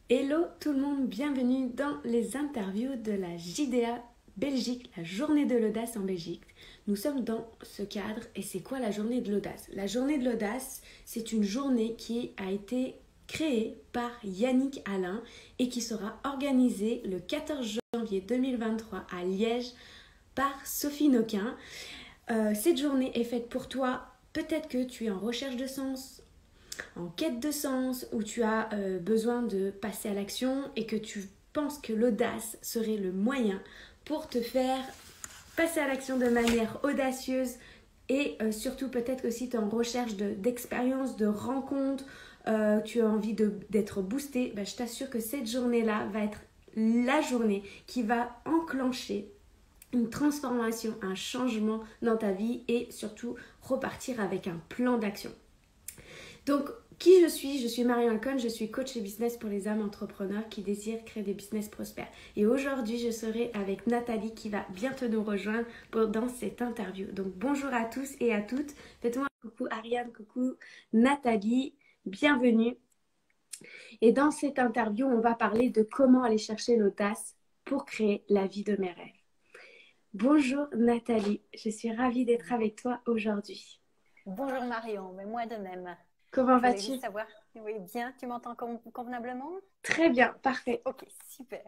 Hello tout le monde, bienvenue dans les interviews de la JDA Belgique, la journée de l'audace en Belgique. Nous sommes dans ce cadre et c'est quoi la journée de l'audace? La journée de l'audace, c'est une journée qui a été créée par Yannick Alain et qui sera organisée le 14 janvier 2023 à Liège par Sophie Noquin. Cette journée est faite pour toi, peut-être que tu es en recherche de sens, en quête de sens, où tu as besoin de passer à l'action et que tu penses que l'audace serait le moyen pour te faire passer à l'action de manière audacieuse et surtout peut-être aussi tu es en recherche d'expériences, de rencontres, tu as envie d'être boosté, je t'assure que cette journée-là va être la journée qui va enclencher une transformation, un changement dans ta vie et surtout repartir avec un plan d'action. Donc, qui je suis? Je suis Marion Cohn, je suis coach et business pour les âmes entrepreneurs qui désirent créer des business prospères. Et aujourd'hui, je serai avec Nathalie qui va bientôt nous rejoindre dans cette interview. Donc, bonjour à tous et à toutes. Faites-moi un coucou Ariane, coucou Nathalie, bienvenue. Et dans cette interview, on va parler de comment aller chercher l'audace pour créer la vie de mes rêves. Bonjour Nathalie, je suis ravie d'être avec toi aujourd'hui. Bonjour Marion, mais moi de même. Comment Je voulais vas-tu? juste savoir, oui, bien, tu m'entends convenablement? Très bien, parfait. Ok, super.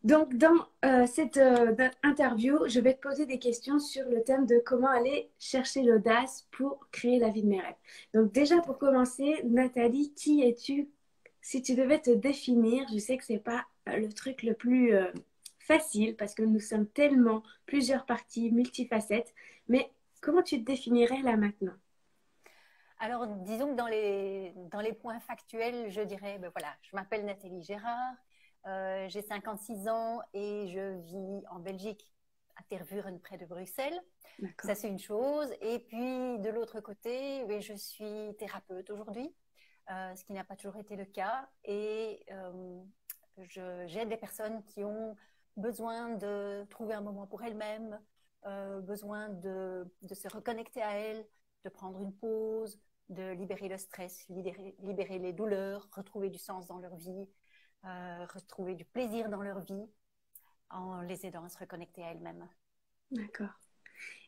Donc, dans cette interview, je vais te poser des questions sur le thème de comment aller chercher l'audace pour créer la vie de mes rêves. Donc, déjà, Tout à pour fait. commencer, Nathalie, qui es-tu? Si tu devais te définir, je sais que c'est pas le truc le plus facile parce que nous sommes tellement plusieurs parties, multifacettes, mais comment tu te définirais là maintenant? Alors, disons que dans les points factuels, je dirais, ben voilà, je m'appelle Nathalie Gérard, j'ai 56 ans et je vis en Belgique, à Tervuren, près de Bruxelles. D'accord. Ça, c'est une chose. Et puis, de l'autre côté, oui, je suis thérapeute aujourd'hui, ce qui n'a pas toujours été le cas. Et j'aide des personnes qui ont besoin de trouver un moment pour elles-mêmes, besoin de se reconnecter à elles, de prendre une pause, de libérer le stress, libérer les douleurs, retrouver du sens dans leur vie, retrouver du plaisir dans leur vie en les aidant à se reconnecter à elles-mêmes. D'accord.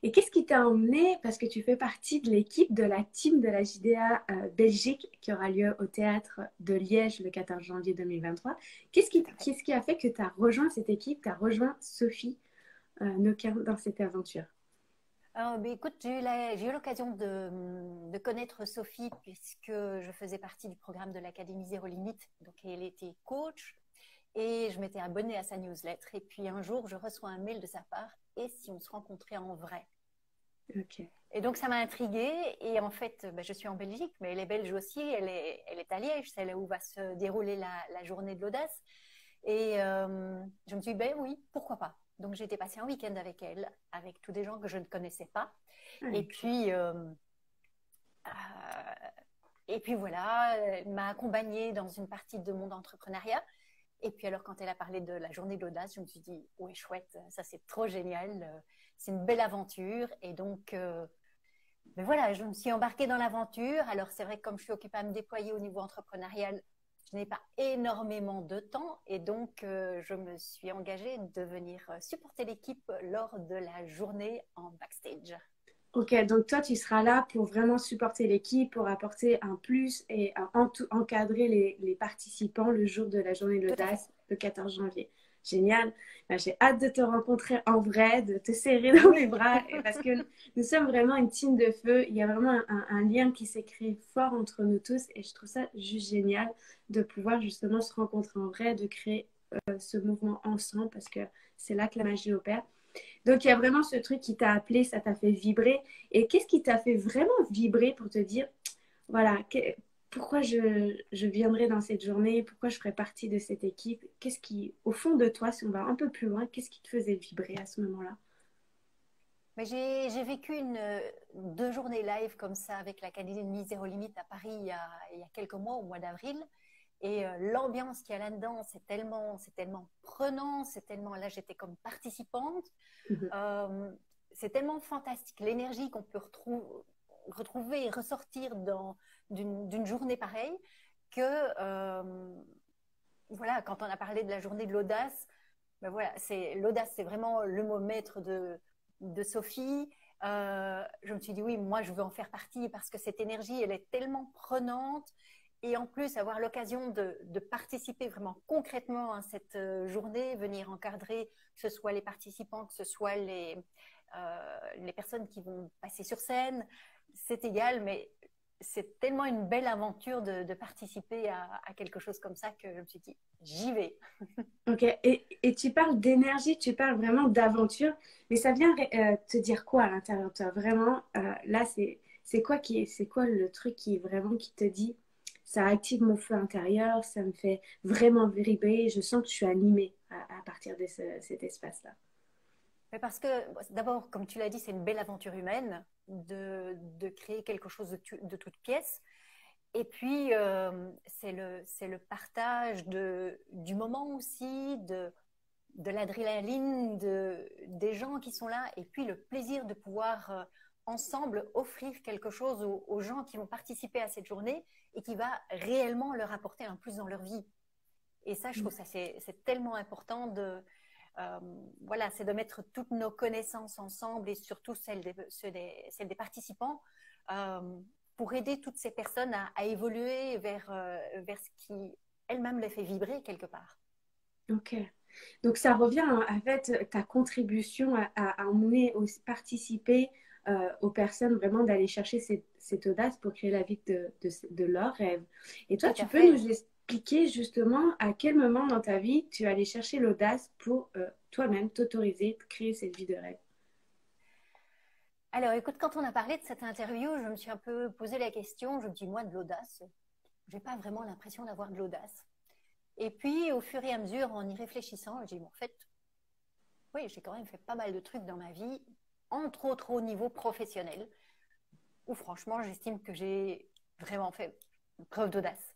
Et qu'est-ce qui t'a emmené, parce que tu fais partie de l'équipe de la team de la JDA Belgique qui aura lieu au théâtre de Liège le 14 janvier 2023. Tout à fait. Qu'est-ce qui a fait que tu as rejoint cette équipe, tu as rejoint Sophie Noquin dans cette aventure? Écoute, j'ai eu l'occasion de connaître Sophie puisque je faisais partie du programme de l'Académie Zéro Limite. Donc, elle était coach et je m'étais abonnée à sa newsletter. Et puis un jour, je reçois un mail de sa part. Et si on se rencontrait en vrai? Ok, Et donc, ça m'a intriguée. Et en fait, je suis en Belgique, mais elle est belge aussi. Elle est à Liège, c'est là où va se dérouler la journée de l'audace. Et je me suis dit, ben oui, pourquoi pas. Donc, j'ai été passer un week-end avec elle, avec tous des gens que je ne connaissais pas. ah, Et excellent. puis, euh, et puis voilà, elle m'a accompagnée dans une partie de mon entrepreneuriat. Et puis alors, quand elle a parlé de la journée de l'audace, je me suis dit, oui, chouette, ça c'est trop génial, c'est une belle aventure. Et donc, mais voilà, je me suis embarquée dans l'aventure. Alors, c'est vrai que comme je suis occupée à me déployer au niveau entrepreneurial, je n'ai pas énormément de temps. Et donc, je me suis engagée de venir supporter l'équipe lors de la journée en backstage. Ok, donc toi, tu seras là pour vraiment supporter l'équipe, pour apporter un plus et encadrer les participants le jour de la journée de Tout à fait. l'audace, le 14 janvier. Génial. J'ai hâte de te rencontrer en vrai, de te serrer dans mes Oui. bras, parce que nous sommes vraiment une team de feu. Il y a vraiment un lien qui s'est créé fort entre nous tous et je trouve ça juste génial de pouvoir justement se rencontrer en vrai, de créer ce mouvement ensemble, parce que c'est là que la magie opère. Donc, il y a vraiment ce truc qui t'a appelé, ça t'a fait vibrer. Et qu'est-ce qui t'a fait vraiment vibrer pour te dire, voilà, pourquoi je viendrai dans cette journée, pourquoi je ferai partie de cette équipe? Qu'est-ce qui, au fond de toi, si on va un peu plus loin, qu'est-ce qui te faisait vibrer à ce moment-là? Mais j'ai vécu 2 journées live comme ça avec l'Académie Zéro Limite à Paris il y a quelques mois, au mois d'avril. Et l'ambiance qu'il y a là-dedans, c'est tellement prenant, c'est tellement, là j'étais comme participante, Mhm. euh, c'est tellement fantastique, l'énergie qu'on peut retrouver et ressortir d'une journée pareille que voilà, quand on a parlé de la journée de l'audace, ben voilà, l'audace, c'est vraiment le mot maître de Sophie. Je me suis dit, oui, moi, je veux en faire partie parce que cette énergie, elle est tellement prenante. Et en plus, avoir l'occasion de participer vraiment concrètement à cette journée, venir encadrer, que ce soit les participants, que ce soit les personnes qui vont passer sur scène, c'est égal, mais c'est tellement une belle aventure de participer à quelque chose comme ça que je me suis dit, j'y vais. Ok, et tu parles d'énergie, tu parles vraiment d'aventure, mais ça vient te dire quoi à l'intérieur de toi? Vraiment, là, c'est quoi le truc qui vraiment qui te dit, ça active mon feu intérieur, ça me fait vraiment vibrer, je sens que je suis animée à partir de cet espace-là. Mais parce que, d'abord, comme tu l'as dit, c'est une belle aventure humaine de créer quelque chose de toute pièce. Et puis, c'est le partage du moment aussi, de l'adrénaline, des gens qui sont là, et puis le plaisir de pouvoir ensemble offrir quelque chose aux gens qui vont participer à cette journée et qui va réellement leur apporter un plus dans leur vie. Et ça, je trouve ça c'est tellement important euh, voilà, c'est de mettre toutes nos connaissances ensemble et surtout celles des participants euh, pour aider toutes ces personnes à évoluer vers ce qui elle-même les fait vibrer quelque part. Ok. Donc ça revient en fait ta contribution à emmener, participer aux personnes vraiment d'aller chercher cette audace pour créer la vie de leurs rêves. Et toi, Tout tu à peux fait. nous expliquer justement à quel moment dans ta vie tu es allé chercher l'audace pour toi-même t'autoriser de créer cette vie de rêve. Alors, écoute, quand on a parlé de cette interview, je me suis un peu posé la question. Je me dis, moi, de l'audace, j'ai pas vraiment l'impression d'avoir de l'audace. Et puis, au fur et à mesure, en y réfléchissant, j'ai dit, bon, en fait, oui, j'ai quand même fait pas mal de trucs dans ma vie, entre autres au niveau professionnel, où franchement, j'estime que j'ai vraiment fait preuve d'audace.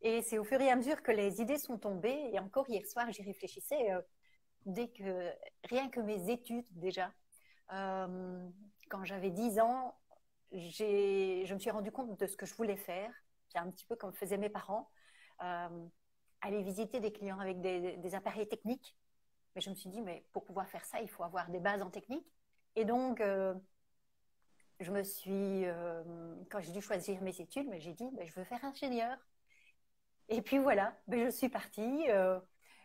Et c'est au fur et à mesure que les idées sont tombées, et encore hier soir, j'y réfléchissais, dès que, rien que mes études déjà, euh, quand j'avais 10 ans, je me suis rendu compte de ce que je voulais faire. C'est un petit peu comme faisaient mes parents, euh, aller visiter des clients avec des appareils techniques. Mais je me suis dit, mais pour pouvoir faire ça, il faut avoir des bases en technique. Et donc, quand j'ai dû choisir mes études, mais j'ai dit, mais je veux faire ingénieur. Et puis voilà, mais je suis partie.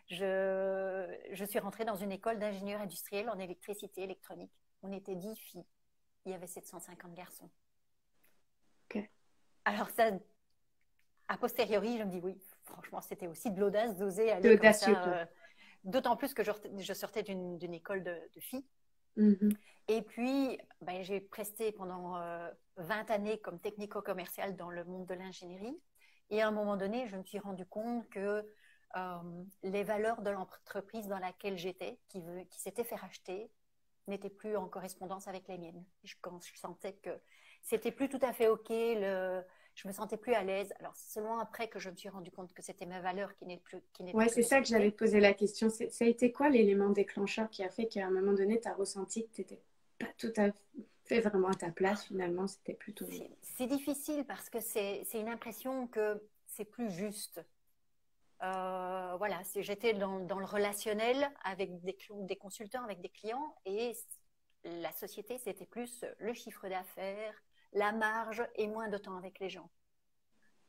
Je suis rentrée dans une école d'ingénieur industriel en électricité électronique. On était 10 filles. Il y avait 750 garçons. Ok. Alors ça, a posteriori, je me dis oui, franchement, c'était aussi de l'audace d'oser C'est aller comme audacieux, ça. quoi. D'autant plus que je sortais d'une école de filles. Mhm. Et puis, ben, j'ai presté pendant 20 années comme technico-commercial dans le monde de l'ingénierie. Et à un moment donné, je me suis rendu compte que les valeurs de l'entreprise dans laquelle j'étais, qui s'était fait racheter, n'étaient plus en correspondance avec les miennes. Quand je sentais que c'était plus tout à fait OK, je me sentais plus à l'aise. Alors, c'est seulement après que je me suis rendu compte que c'était mes valeurs qui n'étaient Ouais, plus c'est ça que j'allais respectées. te poser la question. Ça a été quoi l'élément déclencheur qui a fait qu'à un moment donné, tu as ressenti que tu n'étais pas tout à fait vraiment à ta place, finalement, c'était plutôt... C'est difficile parce que c'est une impression que c'est plus juste. Voilà, j'étais dans le relationnel avec des consultants, avec des clients, et la société, c'était plus le chiffre d'affaires, la marge et moins de temps avec les gens.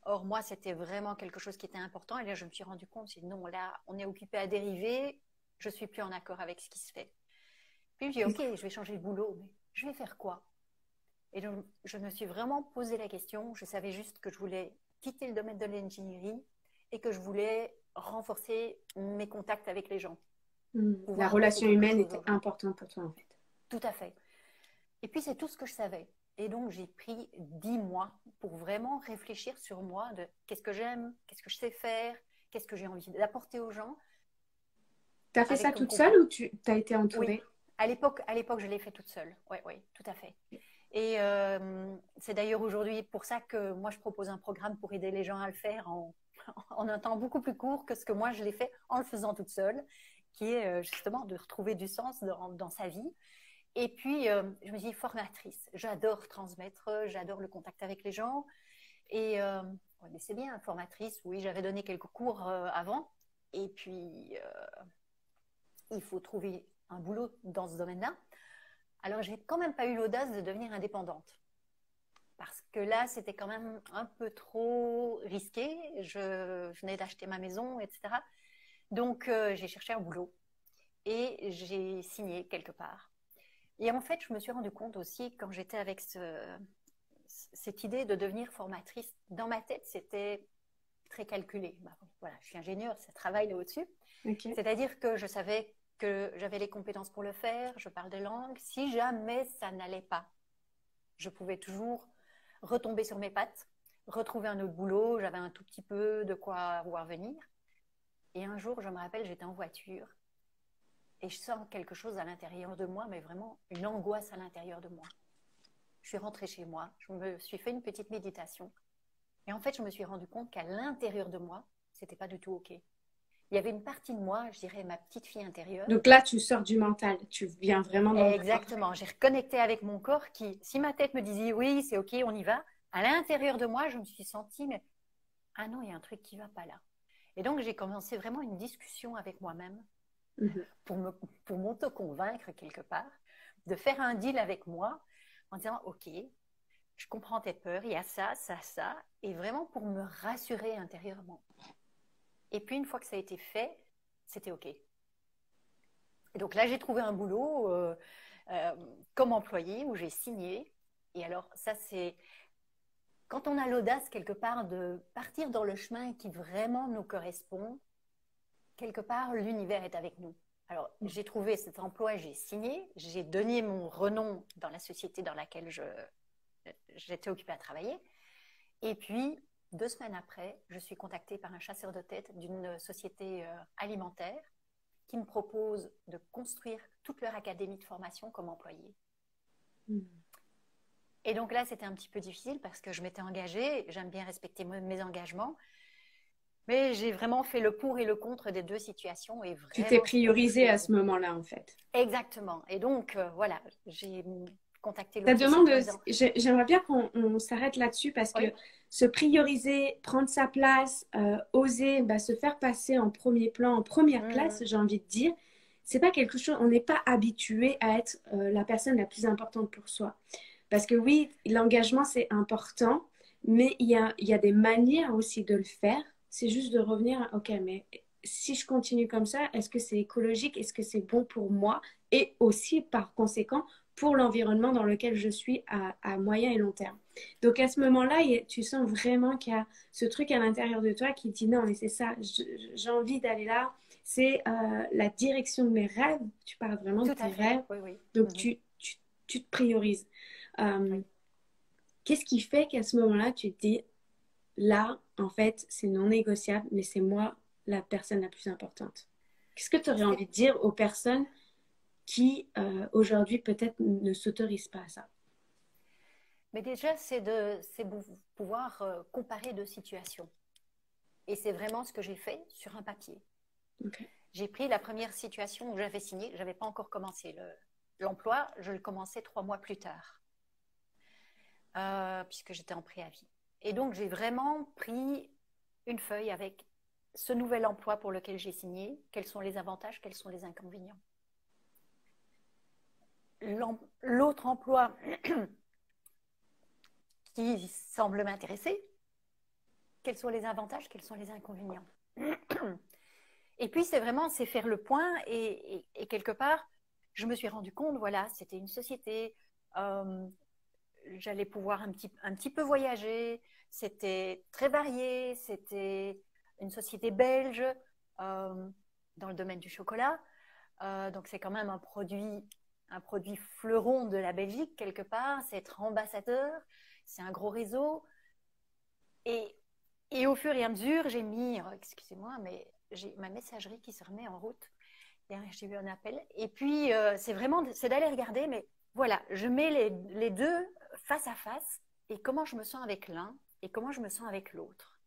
Or, moi, c'était vraiment quelque chose qui était important, et là, je me suis rendu compte, non, là, on est occupé à dériver, je suis plus en accord avec ce qui se fait. Puis, je dis, OK, je vais changer de boulot, mais je vais faire quoi? Et donc, je me suis vraiment posé la question. Je savais juste que je voulais quitter le domaine de l'ingénierie et que je voulais renforcer mes contacts avec les gens, La pouvoir apporter relation quelque humaine chose était aux gens. importante pour toi, en fait. Tout à fait. Et puis, c'est tout ce que je savais. Et donc, j'ai pris 10 mois pour vraiment réfléchir sur moi de qu'est-ce que j'aime, qu'est-ce que je sais faire, qu'est-ce que j'ai envie d'apporter aux gens. Tu as fait Avec ça comme toute seule ou tu as été Oui, entourée? à l'époque, je l'ai fait toute seule. Oui, oui, tout à fait. Et c'est d'ailleurs aujourd'hui pour ça que moi, je propose un programme pour aider les gens à le faire en un temps beaucoup plus court que ce que moi, je l'ai fait en le faisant toute seule, qui est justement de retrouver du sens dans sa vie. Et puis, je me dis formatrice. J'adore transmettre, j'adore le contact avec les gens. Et ouais, mais c'est bien, formatrice, oui, j'avais donné quelques cours avant. Et puis, il faut trouver un boulot dans ce domaine-là. Alors, j'ai quand même pas eu l'audace de devenir indépendante. Parce que là, c'était quand même un peu trop risqué. Je venais d'acheter ma maison, etc. Donc, j'ai cherché un boulot et j'ai signé quelque part. Et en fait, je me suis rendu compte aussi, quand j'étais avec cette idée de devenir formatrice, dans ma tête, c'était très calculé. Bah, voilà, je suis ingénieure, ça travaille là au-dessus. Ok. C'est-à-dire que je savais que j'avais les compétences pour le faire, je parle des langues. Si jamais ça n'allait pas, je pouvais toujours retomber sur mes pattes, retrouver un autre boulot, j'avais un tout petit peu de quoi voir venir. Et un jour, je me rappelle, j'étais en voiture et je sens quelque chose à l'intérieur de moi, mais vraiment une angoisse à l'intérieur de moi. Je suis rentrée chez moi, je me suis fait une petite méditation. Et en fait, je me suis rendu compte qu'à l'intérieur de moi, c'était pas du tout OK. Il y avait une partie de moi, je dirais ma petite fille intérieure. Donc là, tu sors du mental, tu viens vraiment dans le corps. Exactement, j'ai reconnecté avec mon corps qui, si ma tête me disait oui, c'est OK, on y va, à l'intérieur de moi, je me suis sentie, mais ah non, il y a un truc qui va pas là. Et donc, j'ai commencé vraiment une discussion avec moi-même pour m'auto-convaincre quelque part, de faire un deal avec moi en disant OK, je comprends tes peurs, il y a ça, ça, ça, et vraiment pour me rassurer intérieurement. Et puis, une fois que ça a été fait, c'était OK. Et donc là, j'ai trouvé un boulot comme employée où j'ai signé. Et alors, ça, c'est quand on a l'audace quelque part de partir dans le chemin qui vraiment nous correspond, quelque part, l'univers est avec nous. Alors, j'ai trouvé cet emploi, j'ai signé, j'ai donné mon renom dans la société dans laquelle j'étais occupée à travailler. Et puis, 2 semaines après, je suis contactée par un chasseur de tête d'une société alimentaire qui me propose de construire toute leur académie de formation comme employée. Et donc là, c'était un petit peu difficile parce que je m'étais engagée, j'aime bien respecter mes engagements, mais j'ai vraiment fait le pour et le contre des deux situations. Et Tu t'es vraiment, priorisée à ce moment-là, en fait. Exactement. Et donc, voilà, j'ai contacté Ça l'autre demande, société en disant... j'aimerais bien qu'on s'arrête là-dessus parce que Oui, se prioriser, prendre sa place, oser se faire passer en premier plan, en première place, j'ai envie de dire, c'est pas quelque chose, on n'est pas habitué à être la personne la plus importante pour soi. Parce que oui, l'engagement, c'est important, mais il y a des manières aussi de le faire. C'est juste de revenir à, OK, mais si je continue comme ça, est-ce que c'est écologique? Est-ce que c'est bon pour moi? Et aussi, par conséquent, pour l'environnement dans lequel je suis à moyen et long terme. Donc à ce moment-là, tu sens vraiment qu'il y a ce truc à l'intérieur de toi qui dit non, mais c'est ça, j'ai envie d'aller là. C'est la direction de mes rêves. Tu parles vraiment de tout tes à fait. rêves. Oui, oui. Donc tu te priorises. Oui. Qu'est-ce qui fait qu'à ce moment-là, tu te dis, là, en fait, c'est non négociable, mais c'est moi la personne la plus importante? Qu'est-ce que tu aurais envie de dire aux personnes qui, aujourd'hui, peut-être ne s'autorisent pas à ça? Mais déjà, c'est pouvoir comparer deux situations. Et c'est vraiment ce que j'ai fait sur un papier. Okay. J'ai pris la première situation où j'avais signé, je n'avais pas encore commencé l'emploi, je le commençais 3 mois plus tard, puisque j'étais en préavis. Et donc, j'ai vraiment pris une feuille avec ce nouvel emploi pour lequel j'ai signé, quels sont les avantages, quels sont les inconvénients. L'autre emploi qui semble m'intéresser, quels sont les avantages, quels sont les inconvénients. Et puis, c'est faire le point et quelque part, je me suis rendu compte, voilà, c'était une société, j'allais pouvoir un petit peu voyager, c'était très varié, c'était une société belge dans le domaine du chocolat, donc c'est quand même un produit fleuron de la Belgique quelque part, c'est être ambassadeur, c'est un gros réseau. Et au fur et à mesure, j'ai mis, excusez-moi, mais j'ai ma messagerie qui se remet en route. J'ai eu un appel. Et puis, c'est d'aller regarder, mais voilà, je mets les deux face à face et comment je me sens avec l'un et comment je me sens avec l'autre.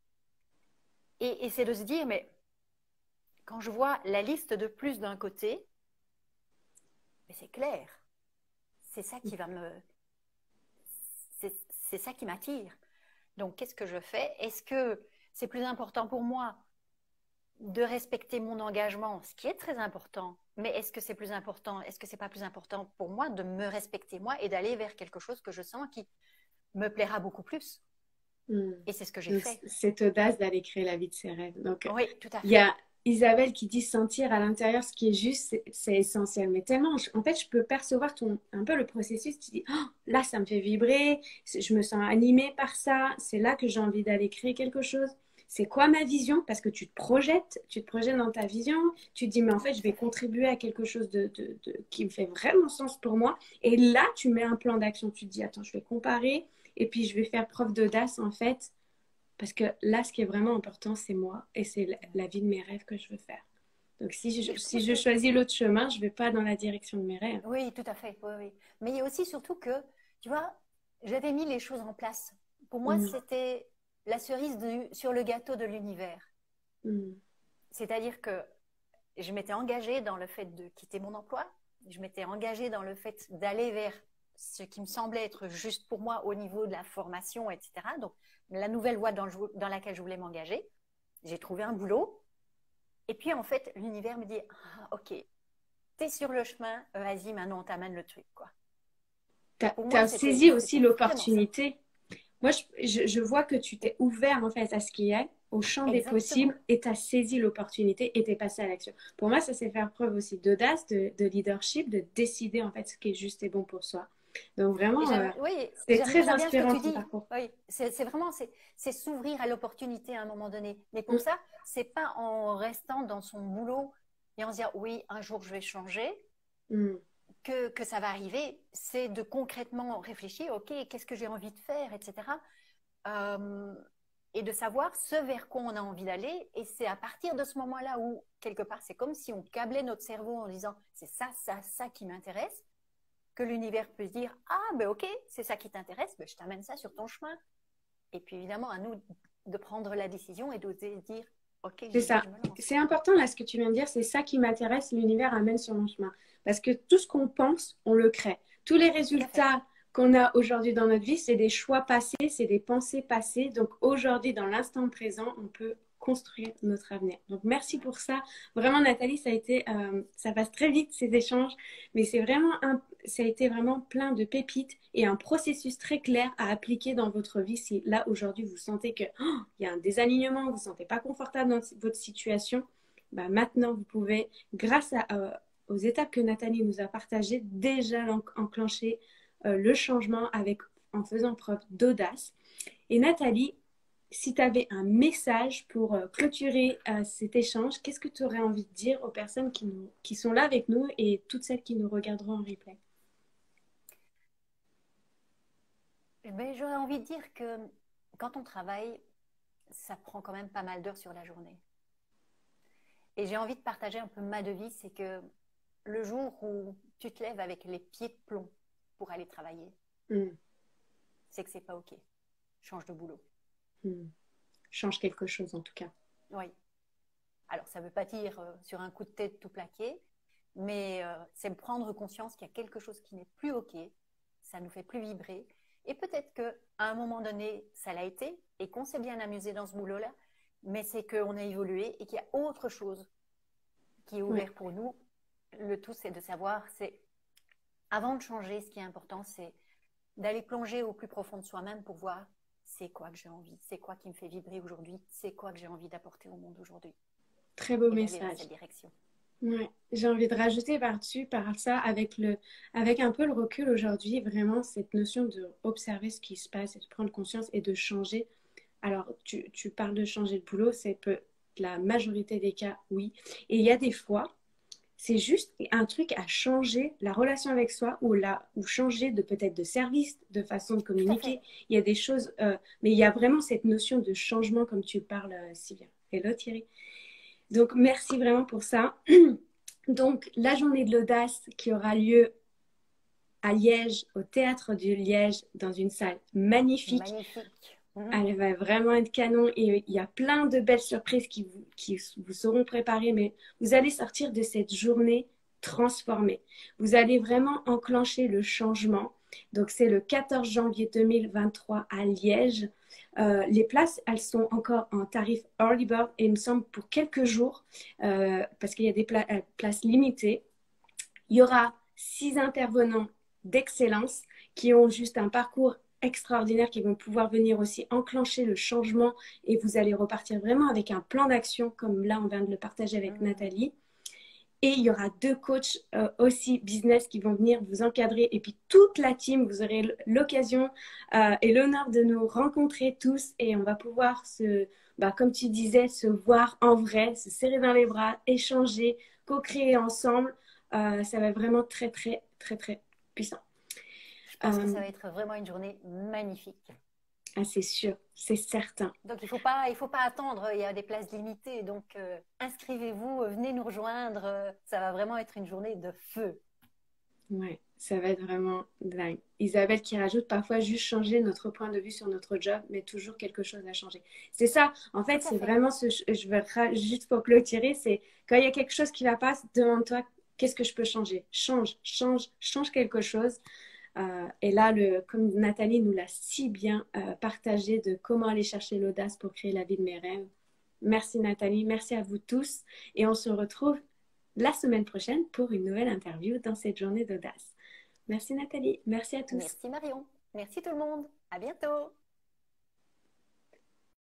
Et c'est de se dire, mais quand je vois la liste de plus d'un côté, mais c'est clair, c'est ça qui c'est ça qui m'attire. Donc, qu'est-ce que je fais? Est-ce que c'est plus important pour moi de respecter mon engagement, ce qui est très important. Mais est-ce que c'est plus important? Est-ce que c'est pas plus important pour moi de me respecter moi et d'aller vers quelque chose que je sens qui me plaira beaucoup plus? Et c'est ce que j'ai Donc, fait. cette audace d'aller créer la vie de ses rêves. Donc, Oui, tout à il y fait. a Isabelle qui dit sentir à l'intérieur ce qui est juste, c'est essentiel. Mais tellement, en fait, je peux percevoir un peu le processus. Tu dis, oh, là, ça me fait vibrer, je me sens animée par ça, c'est là que j'ai envie d'aller créer quelque chose. C'est quoi ma vision? Parce que tu te projettes dans ta vision, tu te dis, mais en fait, je Tout vais à fait. contribuer à quelque chose qui me fait vraiment sens pour moi. Et là, tu mets un plan d'action. Tu te dis, attends, je vais comparer et puis je vais faire preuve d'audace, en fait, parce que là, ce qui est vraiment important, c'est moi et c'est la vie de mes rêves que je veux faire. Donc, Et je si pense je que choisis l'autre chemin, je ne vais pas dans la direction de mes rêves. oui, tout à fait. Oui, oui. Mais il y a aussi surtout que, tu vois, j'avais mis les choses en place. Pour moi, Mm, c'était la cerise sur le gâteau de l'univers. mm, C'est-à-dire que je m'étais engagée dans le fait de quitter mon emploi. Je m'étais engagée dans le fait d'aller vers ce qui me semblait être juste pour moi au niveau de la formation, etc. Donc, la nouvelle voie dans laquelle je voulais m'engager. J'ai trouvé un boulot. Et puis, en fait, l'univers me dit, ah, OK, t'es sur le chemin, vas-y, maintenant on t'amène le truc, quoi. Pour Tu moi, as saisi aussi c'était vraiment ça. l'opportunité. Moi, je vois que tu t'es ouvert en fait à ce qui est, au champ des Exactement. possibles, et tu as saisi l'opportunité et tu es passé à l'action. Pour moi, ça c'est faire preuve aussi d'audace, de leadership, de décider en fait ce qui est juste et bon pour soi. Donc Et vraiment, oui, c'est très j'aime bien ce que inspirant tu ton dis. parcours. Oui, c'est vraiment, c'est s'ouvrir à l'opportunité à un moment donné. Mais pour Mm, ça, c'est pas en restant dans son boulot et en se dire, oui, un jour je vais changer, mm. que ça va arriver. C'est de concrètement réfléchir, OK, qu'est-ce que j'ai envie de faire, etc. Euh, et de savoir ce vers quoi on a envie d'aller. Et c'est à partir de ce moment-là où, quelque part, c'est comme si on câblait notre cerveau en disant, c'est ça, ça, ça qui m'intéresse, que l'univers peut se dire, ah, ben ok, c'est ça qui t'intéresse, ben je t'amène ça sur ton chemin. Et puis évidemment, à nous de prendre la décision et d'oser dire, ok, C'est j'y vais, ça. je me lance, C'est quoi. important là ce que tu viens de dire, c'est ça qui m'intéresse, l'univers amène sur mon chemin. Parce que tout ce qu'on pense, on le crée. Tous les Tout à fait. résultats qu'on a aujourd'hui dans notre vie, c'est des choix passés, c'est des pensées passées. Donc aujourd'hui, dans l'instant présent, on peut construire notre avenir. Donc merci pour ça. Vraiment, Nathalie, ça passe très vite ces échanges, mais ça a été vraiment plein de pépites et un processus très clair à appliquer dans votre vie. Si là aujourd'hui vous sentez que il y a un désalignement, vous ne vous sentez pas confortable dans votre situation, bah maintenant vous pouvez, aux étapes que Nathalie nous a partagées, déjà enclencher le changement en faisant preuve d'audace. Et Nathalie, si tu avais un message pour clôturer cet échange, qu'est-ce que tu aurais envie de dire aux personnes qui sont là avec nous et toutes celles qui nous regarderont en replay? Mais j'aurais envie de dire que quand on travaille, ça prend quand même pas mal d'heures sur la journée. Et j'ai envie de partager un peu ma devise, c'est que le jour où tu te lèves avec les pieds de plomb pour aller travailler, Mm, c'est que c'est pas OK. Change de boulot. mm. Change quelque chose en tout cas. Oui. Alors, ça ne veut pas dire sur un coup de tête tout plaqué, mais c'est prendre conscience qu'il y a quelque chose qui n'est plus OK, ça nous fait plus vibrer. Et peut-être qu'à un moment donné, ça l'a été et qu'on s'est bien amusé dans ce boulot-là, mais c'est qu'on a évolué et qu'il y a autre chose qui est Ouais, ouvert pour nous. Le tout, c'est de savoir, c'est avant de changer, ce qui est important, c'est d'aller plonger au plus profond de soi-même pour voir c'est quoi que j'ai envie, c'est quoi qui me fait vibrer aujourd'hui, c'est quoi que j'ai envie d'apporter au monde aujourd'hui très beau et d'aller dans message. cette direction. Ouais. J'ai envie de rajouter par-dessus, par ça, avec un peu le recul aujourd'hui, vraiment cette notion de observer ce qui se passe et de prendre conscience et de changer. Alors, tu parles de changer de boulot, c'est peu, la majorité des cas, oui. Et il y a des fois, c'est juste un truc à changer la relation avec soi ou changer de peut-être de service, de façon de Tout à fait. communiquer. Il y a des choses, mais il y a vraiment cette notion de changement comme tu parles si bien. Hello Thierry. Donc, merci vraiment pour ça. Donc, la journée de l'audace qui aura lieu à Liège, au théâtre de Liège, dans une salle magnifique. Magnifique. Mhm. Elle va vraiment être canon et il y a plein de belles surprises qui vous seront préparées, mais vous allez sortir de cette journée transformée. Vous allez vraiment enclencher le changement. Donc, c'est le 14 janvier 2023 à Liège. Les places, elles sont encore en tarif early bird et il me semble pour quelques jours parce qu'il y a des places limitées. Il y aura 6 intervenants d'excellence qui ont juste un parcours extraordinaire, qui vont pouvoir venir aussi enclencher le changement et vous allez repartir vraiment avec un plan d'action comme là on vient de le partager avec Nathalie. Et il y aura 2 coachs aussi business qui vont venir vous encadrer. Et puis toute la team, vous aurez l'occasion et l'honneur de nous rencontrer tous. Et on va pouvoir comme tu disais, se voir en vrai, se serrer dans les bras, échanger, co-créer ensemble. Ça va être vraiment très, très, très, très puissant. Je pense que ça va être vraiment une journée magnifique. Ah, c'est sûr, c'est certain. Donc, il faut pas attendre. Il y a des places limitées. Donc, inscrivez-vous, venez nous rejoindre. Ça va vraiment être une journée de feu. Ouais, ça va être vraiment dingue. Isabelle qui rajoute parfois juste changer notre point de vue sur notre job, mais toujours quelque chose à changer. C'est ça, en fait, c'est vraiment je veux juste pour clôturer, c'est quand il y a quelque chose qui va pas, demande-toi qu'est-ce que je peux changer. Change quelque chose. Et là, comme Nathalie nous l'a si bien partagé de comment aller chercher l'audace pour créer la vie de mes rêves. Merci Nathalie, merci à vous tous. Et on se retrouve la semaine prochaine pour une nouvelle interview dans cette journée d'audace. Merci Nathalie, merci à tous. Merci Marion, merci tout le monde, à bientôt.